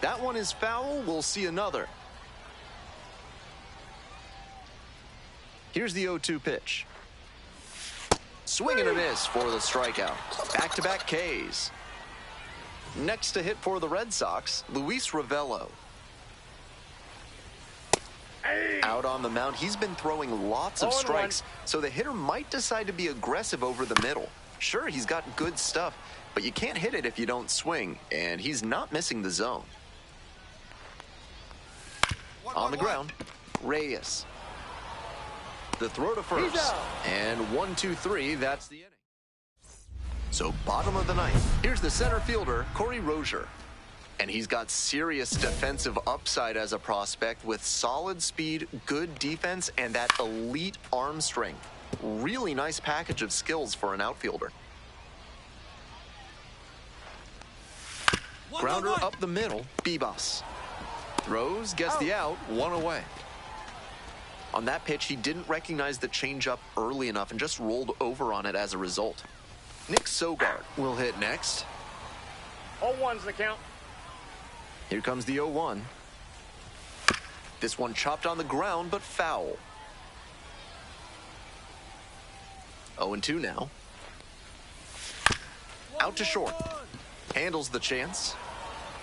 That one is foul. We'll see another. Here's the 0-2 pitch. Swing and a miss for the strikeout. Back-to-back Ks. Next to hit for the Red Sox, Luis Ravello. Out on the mound, he's been throwing lots of strikes, so the hitter might decide to be aggressive over the middle. Sure, he's got good stuff, but you can't hit it if you don't swing, and he's not missing the zone. On the ground, Reyes. The throw to first, and 1-2-3, that's the inning. So bottom of the ninth, here's the center fielder, Corey Rozier. And he's got serious defensive upside as a prospect with solid speed, good defense, and that elite arm strength. Really nice package of skills for an outfielder. Grounder up the middle, Bebas. Throws, gets the out, 1 away. On that pitch, he didn't recognize the changeup early enough and just rolled over on it as a result. Nick Sogard will hit next. 0-1's the count. Here comes the 0-1. This one chopped on the ground, but foul. 0-2 now. Out to short. Handles the chance.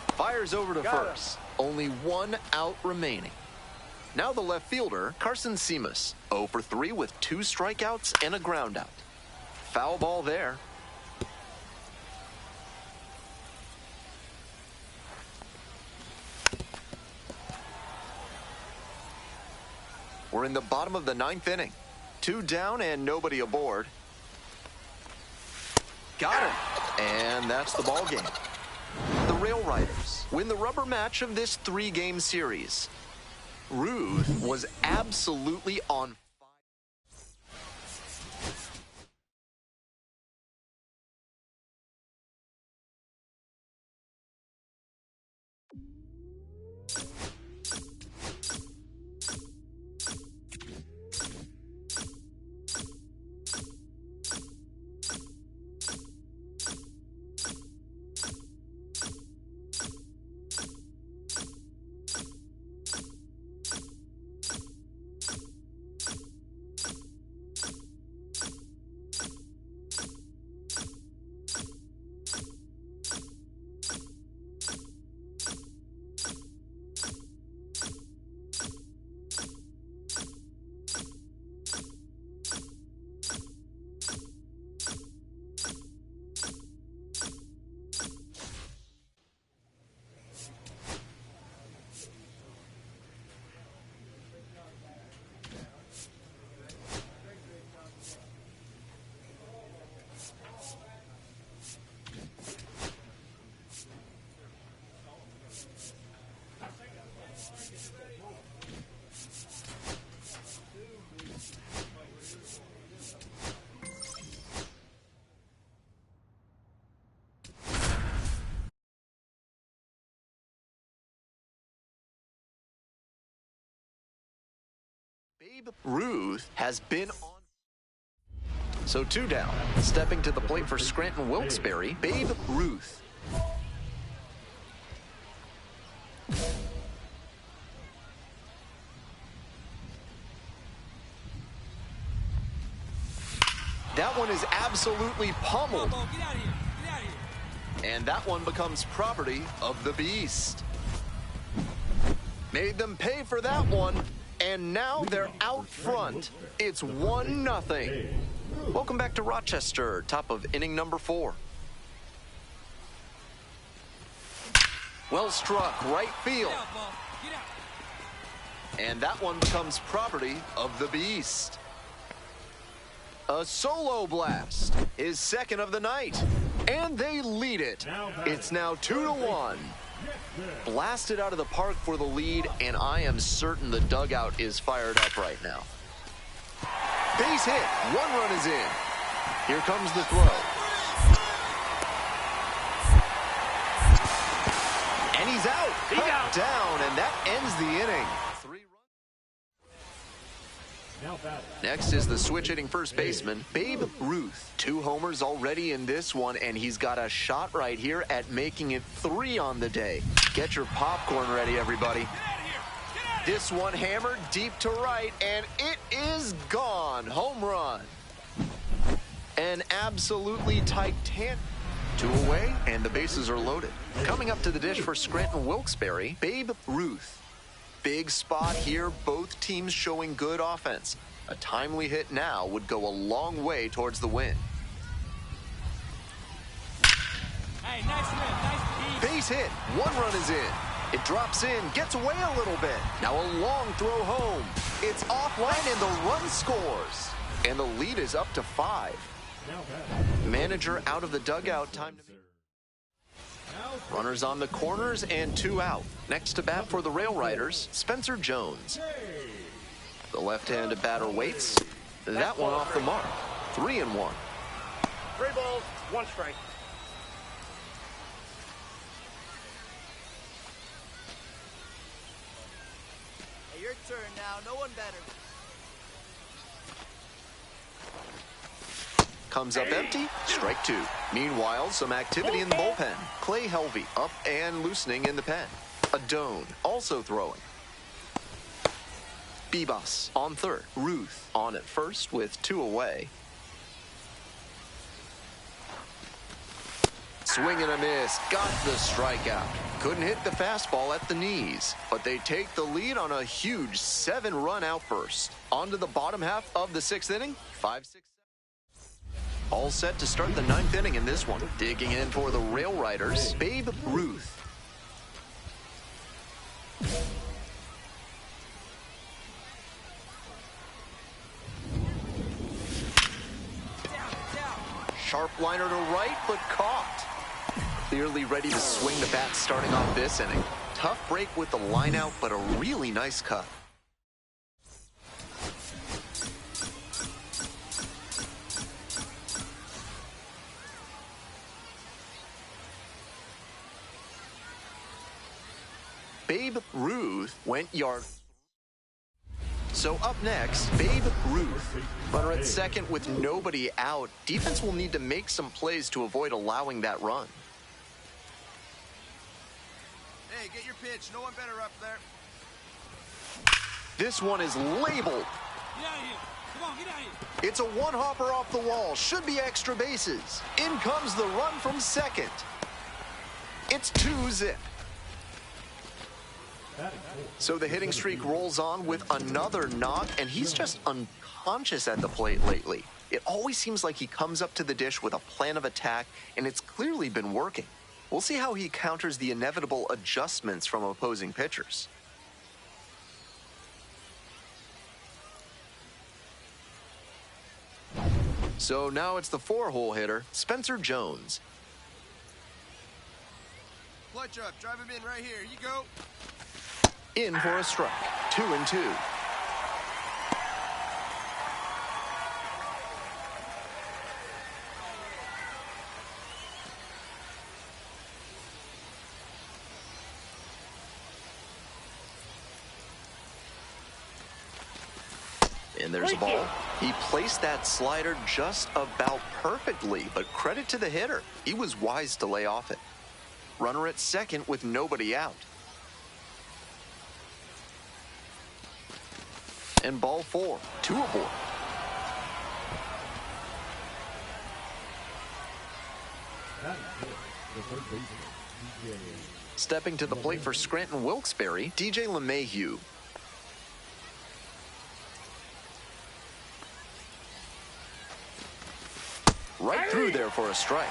Fires over to first. Only 1 out remaining. Now the left fielder, Carson Simas, 0 for 3 with 2 strikeouts and a ground out. Foul ball there. We're in the bottom of the ninth inning. 2 down and nobody aboard. Got it. And that's the ball game. The Rail Riders win the rubber match of this 3-game series. Ruth was absolutely on Babe Ruth has been on. So 2 down. Stepping to the plate for Scranton Wilkes-Barre, Babe Ruth. That one is absolutely pummeled. Get out of here. Get out of here. And that one becomes property of the Beast. Made them pay for that one, and now they're out front. It's 1-0. Welcome back to Rochester, top of inning number 4. Well struck, right field. Get out, ball. Get out. And that one becomes property of the Beast. A solo blast, his second of the night, and they lead it. It's now 2-1. Blasted out of the park for the lead, and I am certain the dugout is fired up right now. Base hit, 1 run is in. Here comes the throw. And he's out, cut down, and that ends the inning. 3 runs. Next is the switch-hitting first baseman, Babe Ruth. 2 homers already in this one, and he's got a shot right here at making it 3 on the day. Get your popcorn ready, everybody. This one hammered deep to right, and it is gone. Home run. An absolutely titan. 2 away, and the bases are loaded. Coming up to the dish for Scranton Wilkes-Barre, Babe Ruth. Big spot here, both teams showing good offense. A timely hit now would go a long way towards the win. Hey, nice hit. Nice piece. Base hit, 1 run is in. It drops in, gets away a little bit. Now a long throw home. It's offline and the run scores. And the lead is up to 5. Manager out of the dugout, time to meet. Runners on the corners and 2 out. Next to bat for the Rail Riders, Spencer Jones. The left-handed batter waits. That one off the mark. 3-1. 3 balls, 1 strike. Hey, your turn now. No one better. Comes up empty, strike 2. Meanwhile, some activity in the bullpen. Clay Helvey up and loosening in the pen. Adone also throwing. Bebas on third. Ruth on at first with 2 away. Swing and a miss, got the strikeout. Couldn't hit the fastball at the knees, but they take the lead on a huge 7-run outburst. On to the bottom half of the 6th inning, 5-6. All set to start the 9th inning in this one. Digging in for the Rail Riders, Babe Ruth. Sharp liner to right, but caught. Clearly ready to swing the bat starting off this inning. Tough break with the line out, but a really nice cut. Babe Ruth went yard. So up next, Babe Ruth. Runner at second with nobody out. Defense will need to make some plays to avoid allowing that run. Hey, get your pitch. No one better up there. This one is labeled. Get out of here. Come on, get out of here. It's a 1-hopper off the wall. Should be extra bases. In comes the run from second. It's 2-zip. So the hitting streak rolls on with another knock, and he's just unconscious at the plate lately. It always seems like he comes up to the dish with a plan of attack, and it's clearly been working. We'll see how he counters the inevitable adjustments from opposing pitchers. So now it's the 4-hole hitter, Spencer Jones. Clutch up. Drive him in right here. You go. In for a strike. 2-2. And there's a ball. He placed that slider just about perfectly, but credit to the hitter. He was wise to lay off it. Runner at second with nobody out. And ball 4, 2 aboard. Stepping to the plate for Scranton Wilkes-Barre, DJ LeMahieu. Right through there for a strike.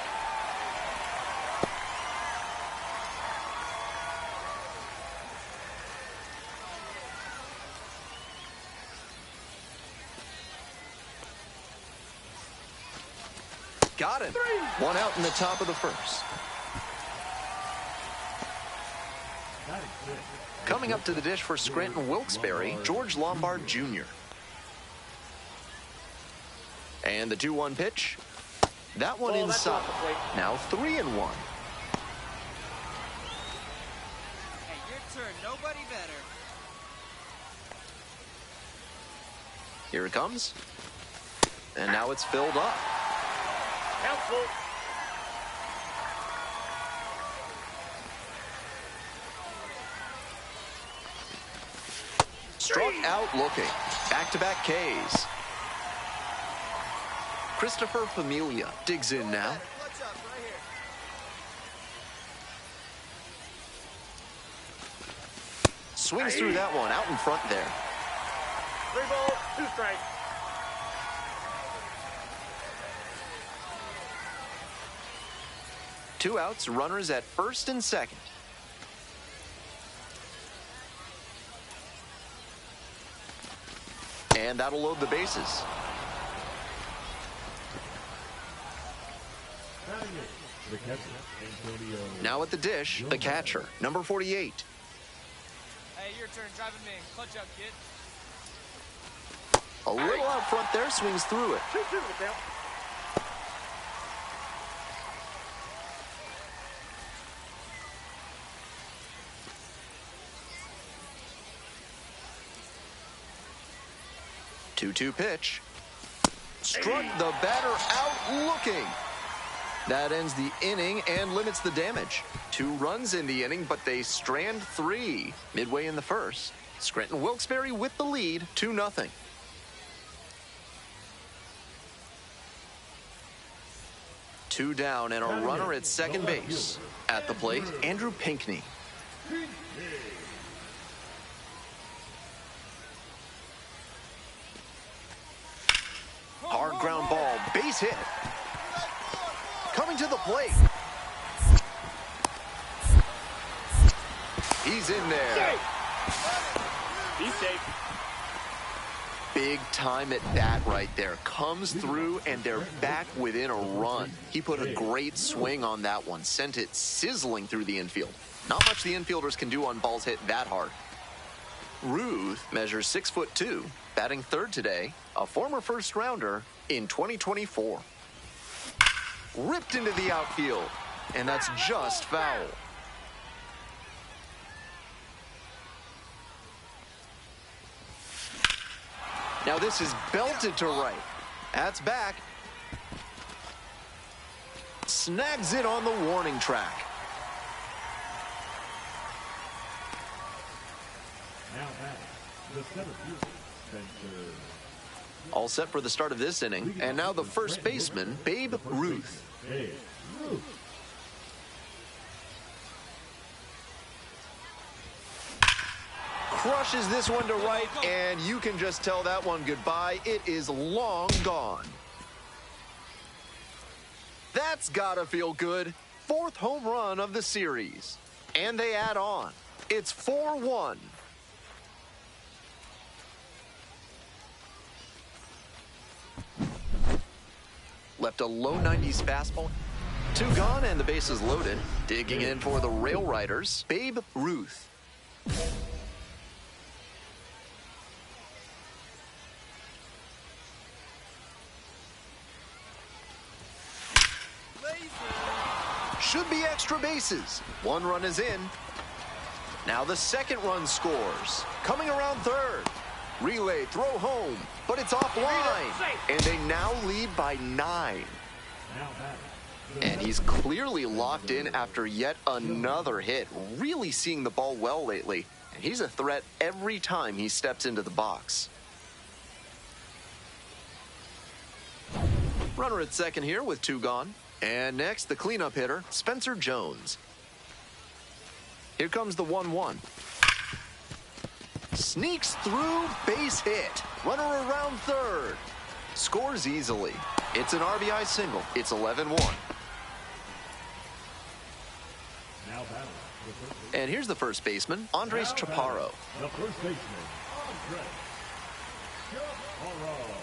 Got him. 1 out in the top of the first. Coming up to the dish for Scranton Wilkes-Barre, George Lombard Jr. And the 2-1 pitch. That one inside. Now 3-1. Hey, your turn. Nobody better. Here it comes. And now it's filled up. Helpful. Struck out looking. Back-to-back Ks. Christopher Familia digs in now. Clutch up right here. Swings through that one out in front there. 3 balls, 2 strikes. Two outs, runners at first and second. And that'll load the bases. Now at the dish, the catcher, number 48. Hey, your turn. Drive him in. Clutch up, kid. A little out front there, swings through it. 2-2 the count. Two pitch. Struck the batter out looking. That ends the inning and limits the damage. 2 runs in the inning, but they strand 3. Midway in the first, Scranton Wilkes-Barre with the lead, 2-0. Two down and a runner at second base. At the plate, Andrew Pinckney. Hard ground ball, base hit. Coming to the plate. He's in there. He's safe. Big time at bat right there. Comes through and they're back within a run. He put a great swing on that one. Sent it sizzling through the infield. Not much the infielders can do on balls hit that hard. Ruth measures 6'2", batting third today, a former first rounder in 2024. Ripped into the outfield, and that's just foul. Now this is belted to right. That's back. Snags it on the warning track. Now back, the center field, Spencer. All set for the start of this inning. And now the first baseman, Babe Ruth. Babe Ruth. Crushes this one to right, and you can just tell that one goodbye. It is long gone. That's gotta feel good. 4th home run of the series. And they add on. It's 4-1. Left a low 90s fastball. 2 gone and the bases loaded. Digging in for the Rail Riders, Babe Ruth. Should be extra bases. 1 run is in. Now the second run scores. Coming around third. Relay, throw home, but it's offline. And they now lead by 9. And he's clearly locked in after yet another hit. Really seeing the ball well lately. And he's a threat every time he steps into the box. Runner at second here with 2 gone. And next, the cleanup hitter, Spencer Jones. Here comes the 1-1. Sneaks through, base hit. Runner around third. Scores easily. It's an RBI single. It's 11-1. And here's the first baseman, Andres Chaparro. The first baseman, Andres Chaparro.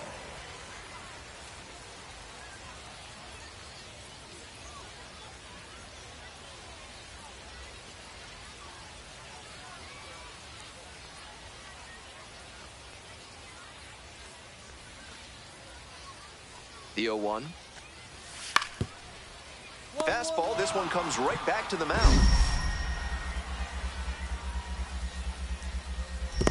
The 0-1. Fastball, this one comes right back to the mound.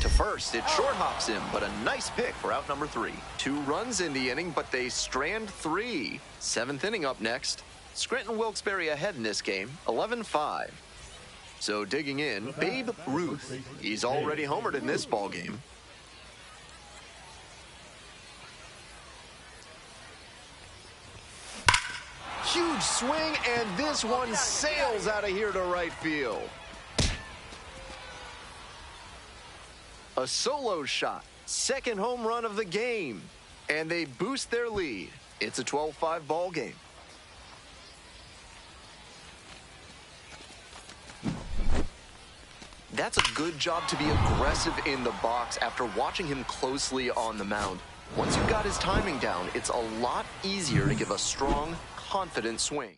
To first, it short hops him, but a nice pick for out number 3. 2 runs in the inning, but they strand 3. 7th inning up next. Scranton Wilkes-Barre ahead in this game, 11-5. So digging in, Babe Ruth. He's already homered in this ball game. Huge swing, and this one sails out of here to right field. A solo shot, second home run of the game, and they boost their lead. It's a 12-5 ball game. That's a good job to be aggressive in the box after watching him closely on the mound. Once you've got his timing down, it's a lot easier to give a strong, confident swing.